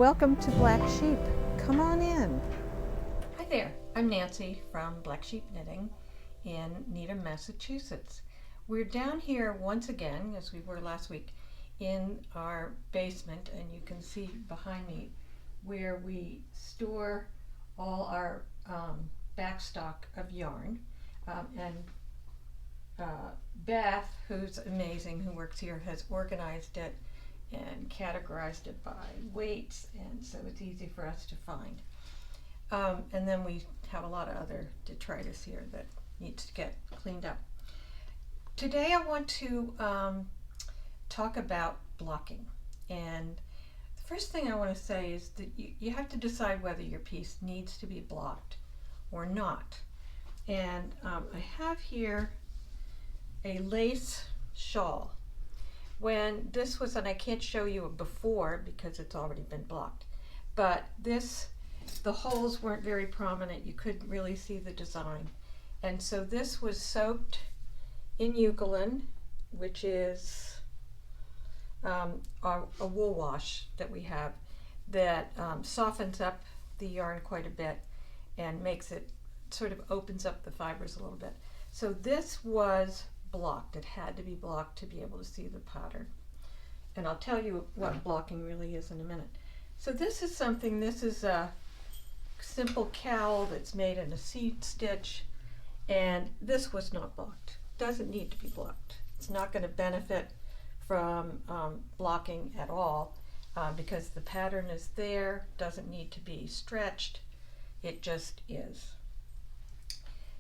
Welcome to Black Sheep. Come on in. Hi there, I'm Nancy from Black Sheep Knitting in Needham, Massachusetts. We're down here once again, as we were last week, in our basement, and you can see behind me where we store all our backstock of yarn. Beth, who's amazing, who works here, has organized it and categorized it by weights, and so it's easy for us to find. And then we have a lot of other detritus here that needs to get cleaned up. Today I want to talk about blocking. And the first thing I want to say is that you have to decide whether your piece needs to be blocked or not. And I have here a lace shawl. When this was, and I can't show you a before because it's already been blocked, but the holes weren't very prominent. You couldn't really see the design. And so this was soaked in eucalyptus, which is a wool wash that we have that softens up the yarn quite a bit and makes it, sort of opens up the fibers a little bit. So this was blocked. It had to be blocked to be able to see the pattern. And I'll tell you what blocking really is in a minute. So this is a simple cowl that's made in a seed stitch, and this was not blocked. Doesn't need to be blocked. It's not going to benefit from blocking at all because the pattern is there, doesn't need to be stretched. It just is.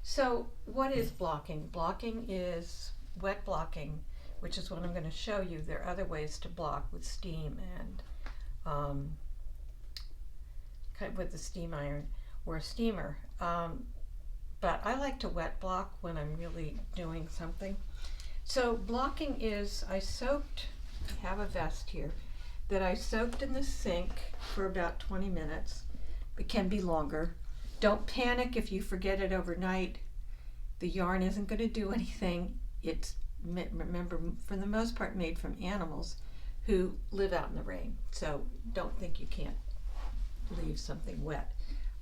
So what is blocking? Blocking is wet blocking, which is what I'm going to show you. There are other ways to block with steam and with the steam iron or a steamer. But I like to wet block when I'm really doing something. So blocking is, I have a vest here that I soaked in the sink for about 20 minutes. It can be longer. Don't panic if you forget it overnight. The yarn isn't going to do anything. It's, remember, for the most part made from animals who live out in the rain. So don't think you can't leave something wet.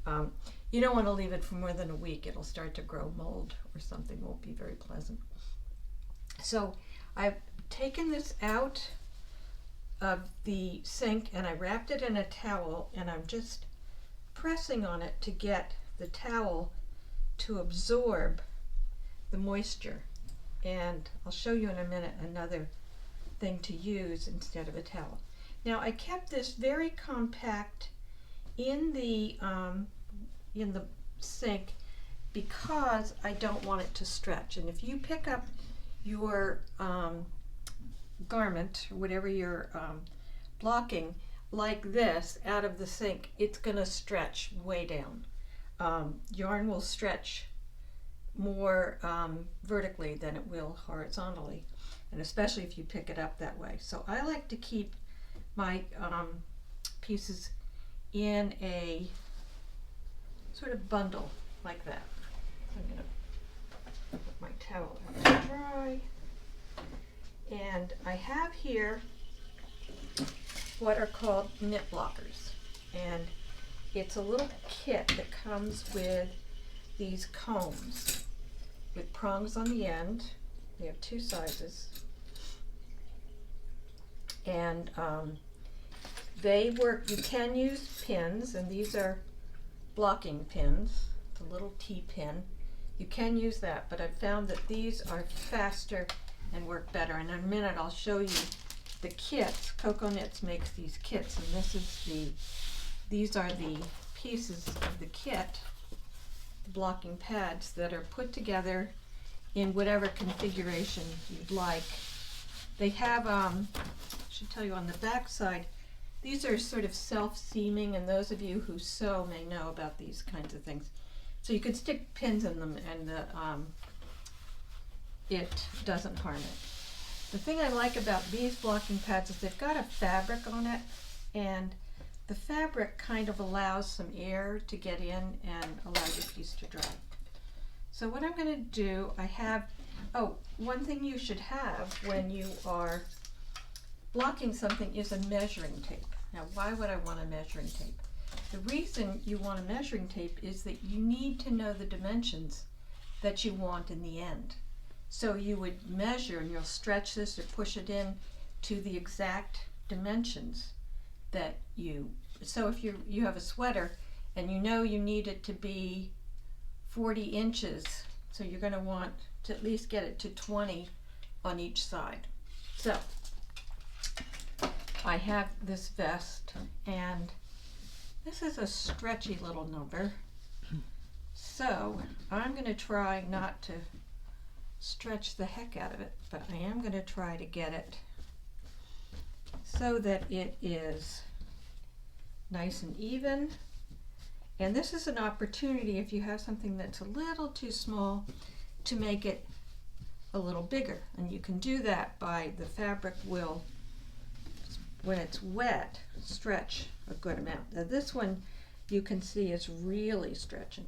You don't want to leave it for more than a week. It'll start to grow mold or something. Won't be very pleasant. So I've taken this out of the sink and I wrapped it in a towel, and I'm just pressing on it to get the towel to absorb the moisture. And I'll show you in a minute another thing to use instead of a towel. Now I kept this very compact in the sink because I don't want it to stretch. And if you pick up your garment or whatever you're blocking like this out of the sink, it's going to stretch way down. Yarn will stretch more vertically than it will horizontally, and especially if you pick it up that way. So I like to keep my pieces in a sort of bundle like that. So I'm going to put my towel out to dry, and I have here what are called knit blockers, and it's a little kit that comes with these combs with prongs on the end. We have two sizes, and they work. You can use pins, and these are blocking pins. It's a little T-pin. You can use that, but I've found that these are faster and work better. And in a minute I'll show you the kits. Coco Knits makes these kits, and these are the pieces of the kit, the blocking pads that are put together in whatever configuration you'd like. They have, I should tell you on the back side, these are sort of self-seaming, and those of you who sew may know about these kinds of things. So you could stick pins in them and it doesn't harm it. The thing I like about these blocking pads is they've got a fabric on it, and the fabric kind of allows some air to get in and allow your piece to dry. So what I'm going to do, one thing you should have when you are blocking something is a measuring tape. Now, why would I want a measuring tape? The reason you want a measuring tape is that you need to know the dimensions that you want in the end. So you would measure and you'll stretch this or push it in to the exact dimensions that so if you have a sweater and you know you need it to be 40 inches, so you're going to want to at least get it to 20 on each side. So I have this vest, and this is a stretchy little number, so I'm going to try not to stretch the heck out of it, but I am going to try to get it so that it is nice and even. And this is an opportunity, if you have something that's a little too small, to make it a little bigger. And you can do that by the fabric will, when it's wet, stretch a good amount. Now this one you can see is really stretching.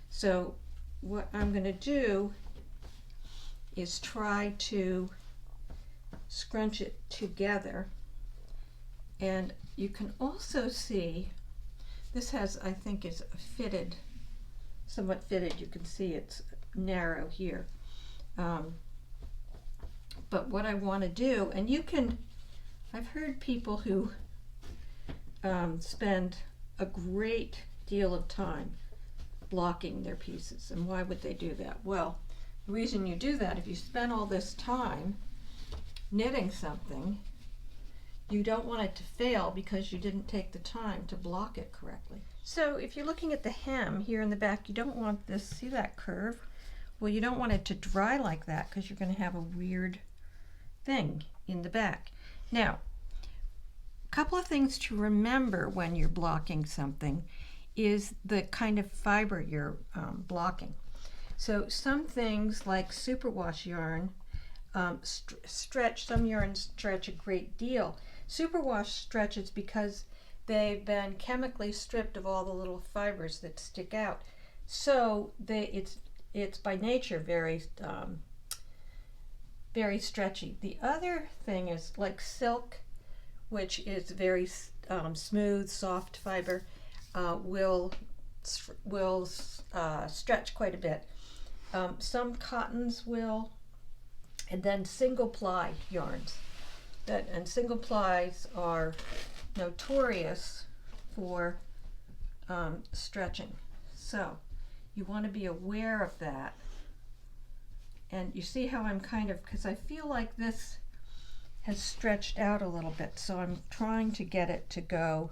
So what I'm going to do is try to scrunch it together. And you can also see this has, I think, is fitted, somewhat fitted. You can see it's narrow here. But what I want to do, and you can, I've heard people who spend a great deal of time blocking their pieces. And why would they do that? Well, the reason you do that, if you spend all this time knitting something, you don't want it to fail because you didn't take the time to block it correctly. So if you're looking at the hem here in the back, you don't want this, see that curve? Well, you don't want it to dry like that because you're going to have a weird thing in the back. Now, a couple of things to remember when you're blocking something is the kind of fiber you're blocking. So some things like superwash yarn stretch, some yarns stretch a great deal. Superwash stretches because they've been chemically stripped of all the little fibers that stick out. So it's by nature very very stretchy. The other thing is like silk, which is very smooth, soft fiber, will stretch quite a bit. Some cottons will, and then single ply yarns. And single plies are notorious for stretching. So you want to be aware of that. And you see how I'm kind of, because I feel like this has stretched out a little bit, so I'm trying to get it to go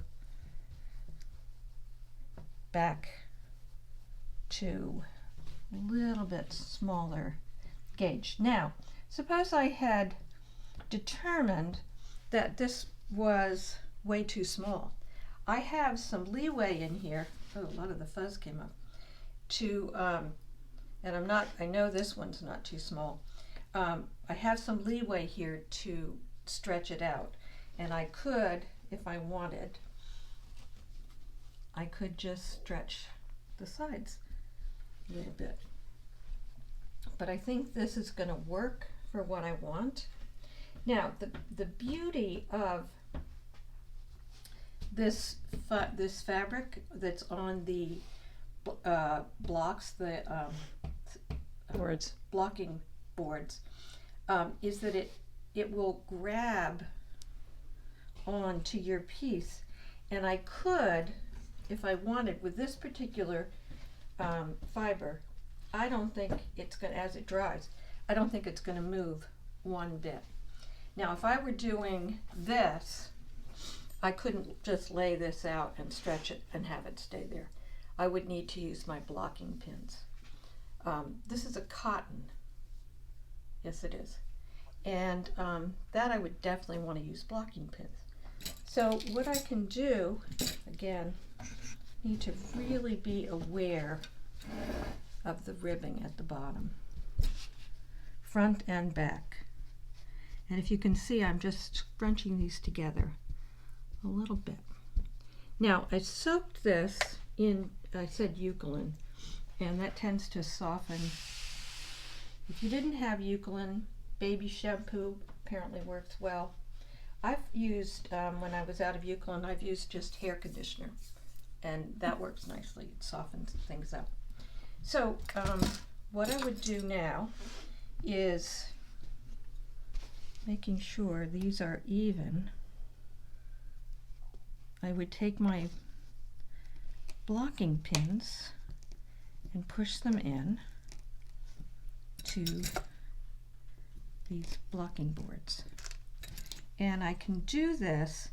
back to a little bit smaller gauge. Now, suppose I had determined that this was way too small. I have some leeway in here. Oh, a lot of the fuzz came up. And I know this one's not too small. I have some leeway here to stretch it out. And I could, if I wanted, I could just stretch the sides a little bit. But I think this is going to work for what I want. Now, the beauty of this fabric that's on the blocks, the boards, blocking boards, is that it will grab onto your piece. And I could, if I wanted, with this particular fiber, I don't think it's going to, as it dries, I don't think it's going to move one bit. Now, if I were doing this, I couldn't just lay this out and stretch it and have it stay there. I would need to use my blocking pins. This is a cotton. Yes, it is. And that I would definitely want to use blocking pins. So what I can do, again, need to really be aware of the ribbing at the bottom, front and back. And if you can see, I'm just scrunching these together a little bit. Now, I soaked this in, I said eucalyptus, and that tends to soften. If you didn't have eucalyptus, baby shampoo apparently works well. I've used, when I was out of Euclid, I've used just hair conditioner, and that works nicely. It softens things up. So what I would do now is making sure these are even. I would take my blocking pins and push them in to these blocking boards. And I can do this.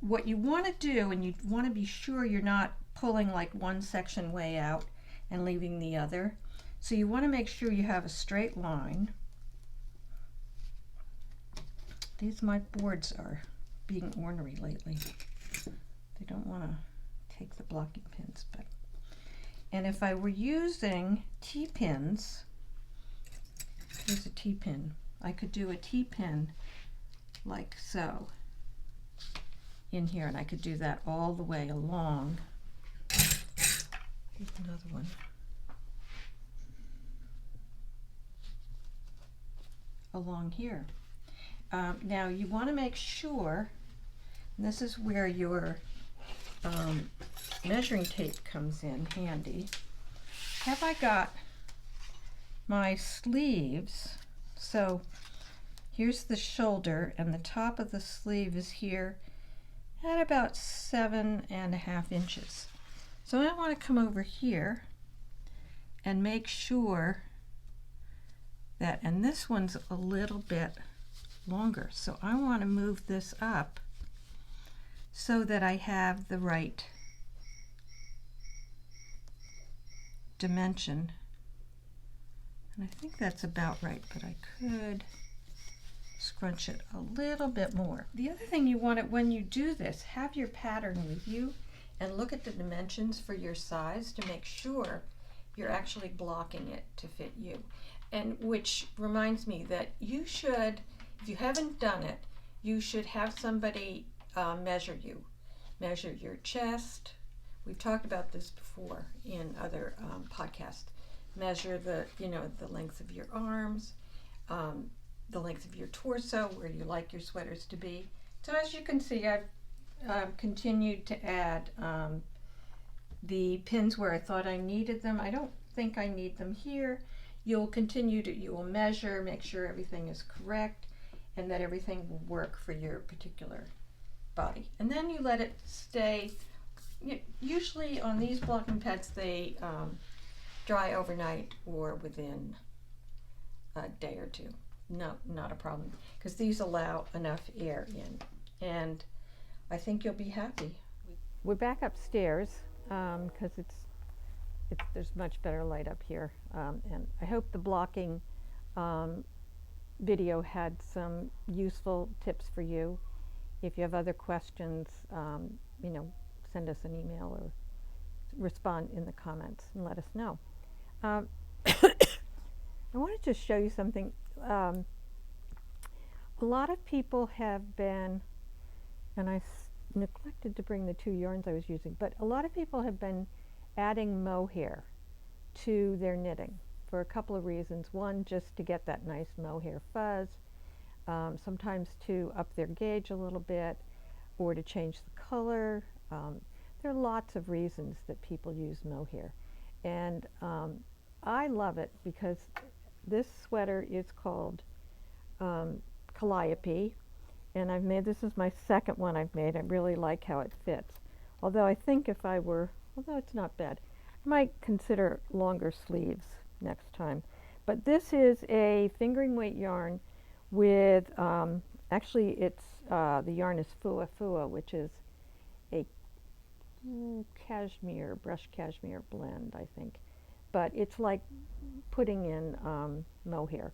What you want to do, and you want to be sure you're not pulling like one section way out and leaving the other. So you want to make sure you have a straight line. These my boards are being ornery lately. They don't want to take the blocking pins, but and if I were using T-pins, here's a T-pin. I could do a T-pin like so in here, and I could do that all the way along. Here's another one. Along here. Now you want to make sure, and this is where your measuring tape comes in handy. Have I got my sleeves? So here's the shoulder, and the top of the sleeve is here at about 7.5 inches. So I want to come over here and make sure that, and this one's a little bit longer, so I want to move this up so that I have the right dimension. And I think that's about right, but I could scrunch it a little bit more. The other thing you want it when you do this, have your pattern with you and look at the dimensions for your size to make sure you're actually blocking it to fit you. And which reminds me that you should, if you haven't done it, you should have somebody measure you. Measure your chest. We've talked about this before in other podcasts. Measure the length of your arms, the length of your torso, where you like your sweaters to be. So as you can see, I've continued to add the pins where I thought I needed them. I don't think I need them here. You will measure, make sure everything is correct, and that everything will work for your particular body. And then you let it stay. Usually on these blocking pads, they dry overnight or within a day or two. No, not a problem, because these allow enough air in, and I think you'll be happy. We're back upstairs because there's much better light up here, and I hope the blocking video had some useful tips for you. If you have other questions, send us an email or respond in the comments and let us know. I wanted to show you something. A lot of people have been, and I neglected to bring the 2 yarns I was using, but a lot of people have been adding mohair to their knitting for a couple of reasons. One, just to get that nice mohair fuzz, sometimes to up their gauge a little bit, or to change the color. There are lots of reasons that people use mohair, and I love it because this sweater is called Calliope, and this is my second one I've made. I really like how it fits. Although I think although it's not bad, I might consider longer sleeves next time. But this is a fingering weight yarn with, actually it's, the yarn is Fua Fua, which is a cashmere, brush cashmere blend, I think. But it's like putting in mohair.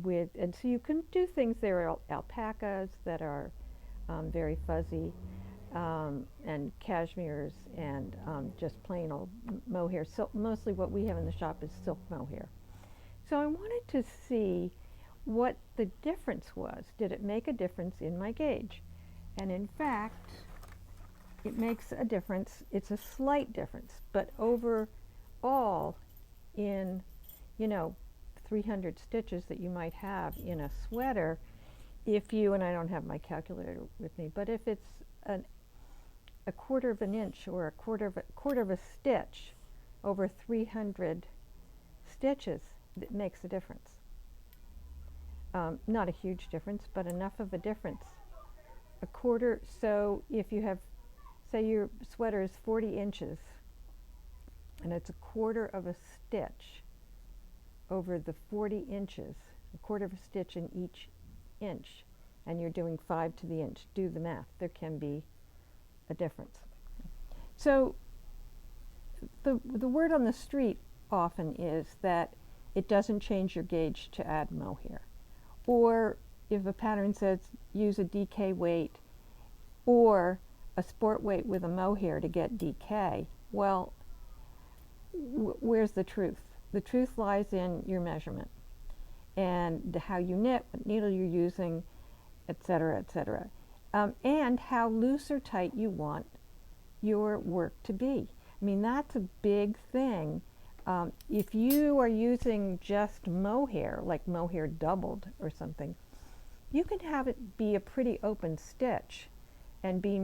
And so you can do things. There are alpacas that are very fuzzy, and cashmeres, and just plain old mohair. So mostly what we have in the shop is silk mohair. So I wanted to see what the difference was. Did it make a difference in my gauge? And in fact, it makes a difference. It's a slight difference, but overall, in 300 stitches that you might have in a sweater, if you, and I don't have my calculator with me, but if it's a quarter of an inch or a quarter of a stitch over 300 stitches, it makes a difference. Not a huge difference, but enough of a difference. A quarter, so if you have, say your sweater is 40 inches and it's a quarter of a stitch over the 40 inches, a quarter of a stitch in each inch, and you're doing 5 to the inch, do the math, there can be a difference. So the word on the street often is that it doesn't change your gauge to add mohair. Or if a pattern says use a DK weight or a sport weight with a mohair to get DK, well, where's the truth? The truth lies in your measurement and how you knit, what needle you're using, etc., etc., and how loose or tight you want your work to be. I mean, that's a big thing. If you are using just mohair, like mohair doubled or something, you can have it be a pretty open stitch and be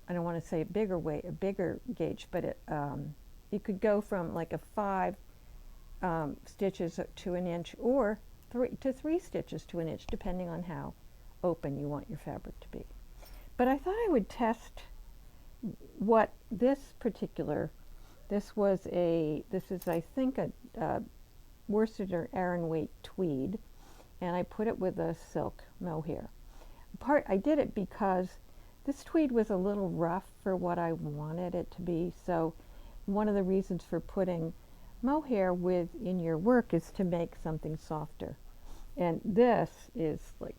I don't want to say a bigger gauge, but you could go from like a 5 stitches to an inch or 3 to 3 stitches to an inch, depending on how open you want your fabric to be. But I thought I would test what this is I think a worsted Aran weight tweed, and I put it with a silk mohair. I did it because this tweed was a little rough for what I wanted it to be, so one of the reasons for putting mohair in your work is to make something softer. And this is like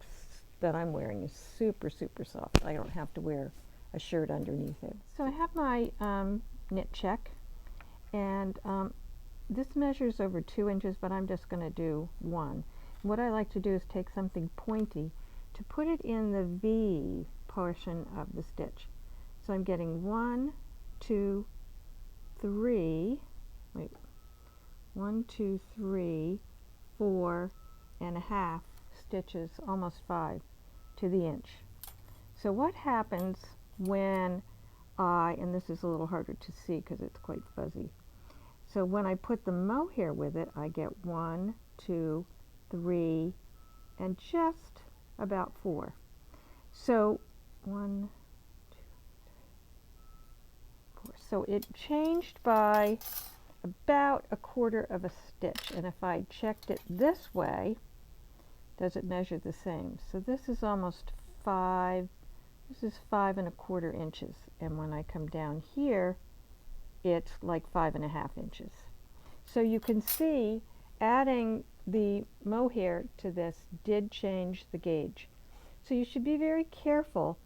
that I'm wearing is super, super soft. I don't have to wear a shirt underneath it. So I have my knit check, and this measures over 2 inches, but I'm just going to do 1. What I like to do is take something pointy to put it in the V portion of the stitch. So I'm getting 1, 2, 3, 1, 2, 3, 4 and a half stitches, almost 5 to the inch. So what happens when and this is a little harder to see because it's quite fuzzy. So when I put the mohair with it, I get 1, 2, 3, and just about 4. So 1, 2, 3, 4. So it changed by about a quarter of a stitch. And if I checked it this way, does it measure the same? So this is almost 5. This is 5 1/4 inches. And when I come down here, it's like 5 1/2 inches. So you can see adding the mohair to this did change the gauge. So you should be very careful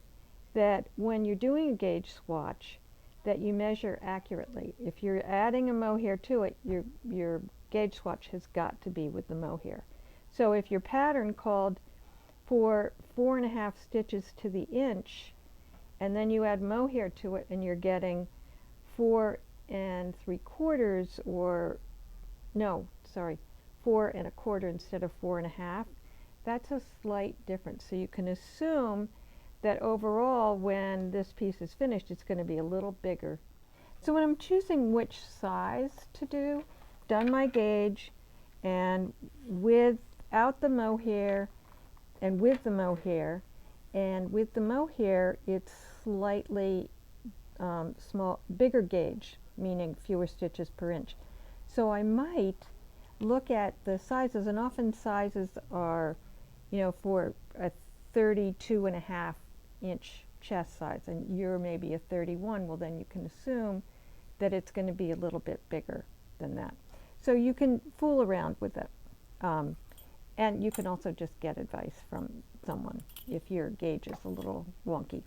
that when you're doing a gauge swatch that you measure accurately. If you're adding a mohair to it, your gauge swatch has got to be with the mohair. So if your pattern called for 4 1/2 stitches to the inch, and then you add mohair to it and you're getting 4 3/4, or no, sorry, 4 1/4 instead of 4 1/2, that's a slight difference. So you can assume that overall when this piece is finished it's going to be a little bigger. So when I'm choosing which size to do, done my gauge, and without the mohair and with the mohair, and with the mohair it's slightly bigger gauge, meaning fewer stitches per inch. So I might look at the sizes, and often sizes are, for a 32 1/2 inch chest size, and you're maybe a 31, well then you can assume that it's going to be a little bit bigger than that. So you can fool around with it. And you can also just get advice from someone if your gauge is a little wonky.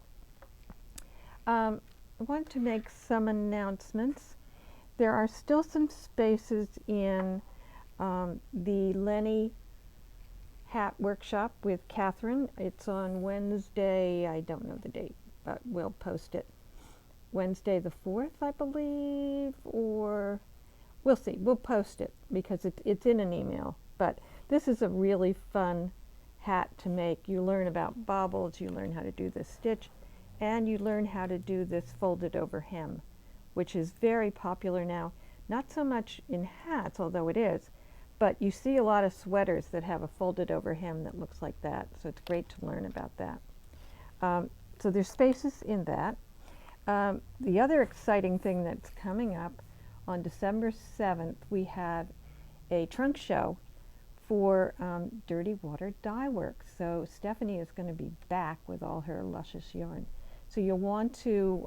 I want to make some announcements. There are still some spaces in the Lenny hat workshop with Catherine. It's on Wednesday, I don't know the date, but we'll post it. Wednesday the 4th, I believe, or we'll see. We'll post it because it's in an email. But This is a really fun hat to make. You learn about bobbles, you learn how to do this stitch, and you learn how to do this folded over hem, which is very popular now. Not so much in hats, although it is, but you see a lot of sweaters that have a folded over hem that looks like that, so it's great to learn about that. So there's spaces in that. The other exciting thing that's coming up, on December 7th, we have a trunk show for Dirty Water Dye Works. So Stephanie is going to be back with all her luscious yarn. So you'll want to,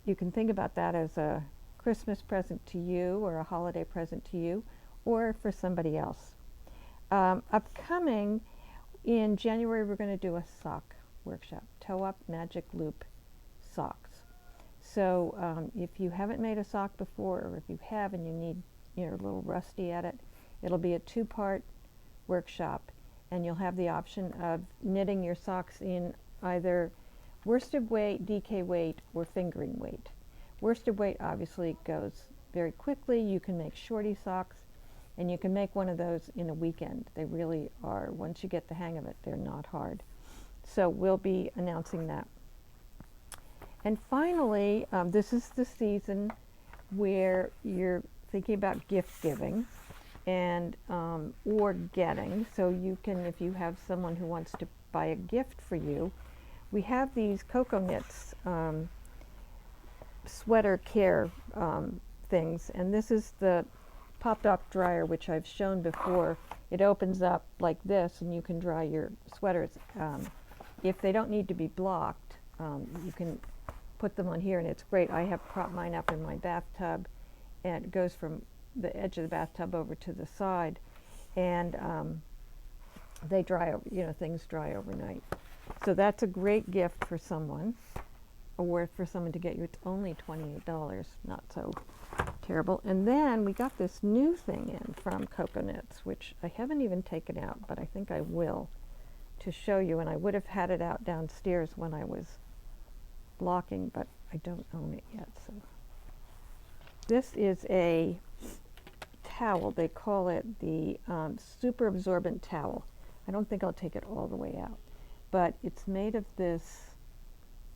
you can think about that as a Christmas present to you or a holiday present to you or for somebody else. Upcoming in January, we're going to do a sock workshop, Toe Up Magic Loop socks. So if you haven't made a sock before, or if you have and you're a little rusty at it, it'll be a two-part workshop, and you'll have the option of knitting your socks in either worsted weight, DK weight, or fingering weight. Worsted weight obviously goes very quickly. You can make shorty socks, and you can make one of those in a weekend. They really are, once you get the hang of it, they're not hard. So we'll be announcing that. And finally, this is the season where you're thinking about gift giving and or getting. So you can, if you have someone who wants to buy a gift for you, we have these Cocoa Knits sweater care things, and this is the popped up dryer, which I've shown before. It opens up like this, and you can dry your sweaters. If they don't need to be blocked, you can put them on here, and it's great. I have propped mine up in my bathtub, and it goes from the edge of the bathtub over to the side, and they dry, things dry overnight. So that's a great gift for someone, or for someone to get you. It's only $28, not so terrible. And then we got this new thing in from Cocoa Knits, which I haven't even taken out, but I think I will, to show you. And I would have had it out downstairs when I was blocking, but I don't own it yet. So this is a towel. They call it the super absorbent towel. I don't think I'll take it all the way out, but it's made of this,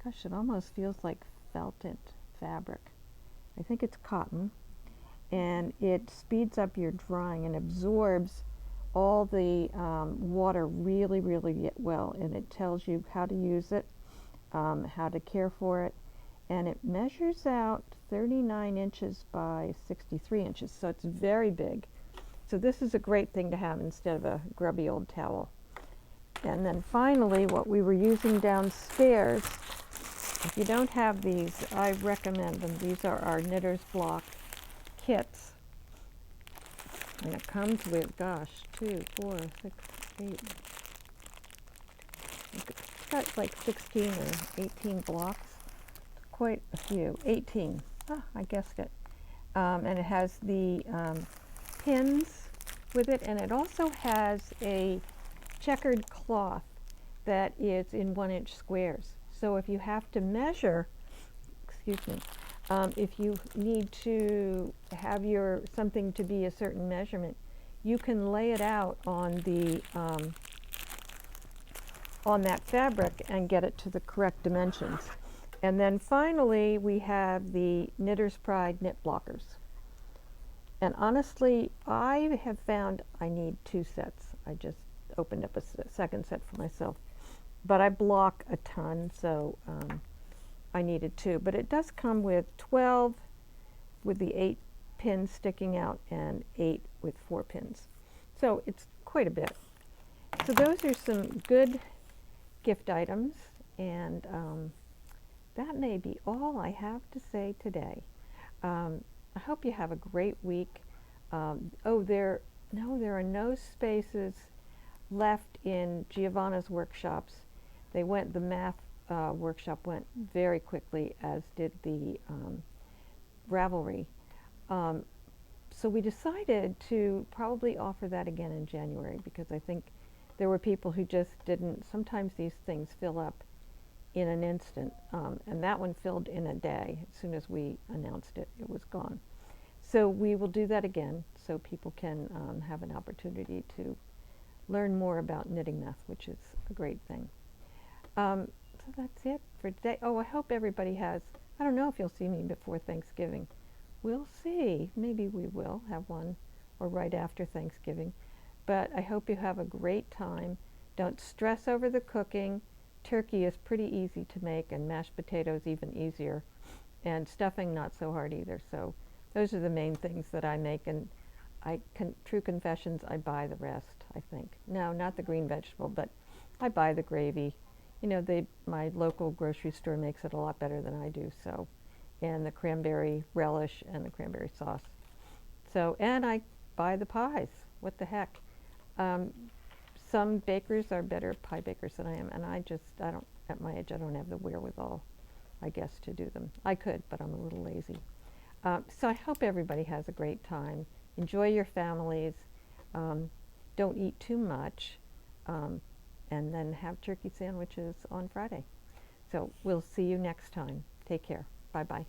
gosh, it almost feels like felted fabric. I think it's cotton, and it speeds up your drying and absorbs all the water really, really well, and it tells you how to use it, how to care for it, and it measures out 39 inches by 63 inches, so it's very big. So this is a great thing to have instead of a grubby old towel. And then finally, what we were using downstairs, if you don't have these, I recommend them. These are our Knitter's Block kits. And it comes with, gosh, 2, 4, 6, 8. It's got like 16 or 18 blocks. Quite a few. 18. Ah, I guessed it. And it has the pins with it, and it also has a checkered cloth that is in 1-inch squares. So if you have to measure, if you need to have something to be a certain measurement, you can lay it out on the on that fabric and get it to the correct dimensions. And then finally, we have the Knitter's Pride knit blockers. And honestly, I have found I need 2 sets. I just opened up a second set for myself. But I block a ton, so I needed 2. But it does come with 12 with the 8 pins sticking out and 8 with 4 pins. So it's quite a bit. So those are some good gift items, and that may be all I have to say today. I hope you have a great week. There are no spaces left in Giovanna's workshops. The math workshop went very quickly, as did the Ravelry. So we decided to probably offer that again in January, because I think there were people who just didn't. Sometimes these things fill up in an instant, and that one filled in a day. As soon as we announced it, it was gone. So we will do that again so people can have an opportunity to learn more about knitting math, which is a great thing. So that's it for today. Oh, I hope everybody has, I don't know if you'll see me before Thanksgiving. We'll see. Maybe we will have one or right after Thanksgiving. But I hope you have a great time. Don't stress over the cooking. Turkey is pretty easy to make, and mashed potatoes even easier. And stuffing not so hard either. So those are the main things that I make, and true confessions, I buy the rest, I think. No, not the green vegetable, but I buy the gravy. You know, my local grocery store makes it a lot better than I do, so. And the cranberry relish and the cranberry sauce. So, and I buy the pies. What the heck? Some bakers are better pie bakers than I am, and I don't, at my age, I don't have the wherewithal, I guess, to do them. I could, but I'm a little lazy. So I hope everybody has a great time. Enjoy your families. Don't eat too much. And then have turkey sandwiches on Friday. So we'll see you next time. Take care. Bye-bye.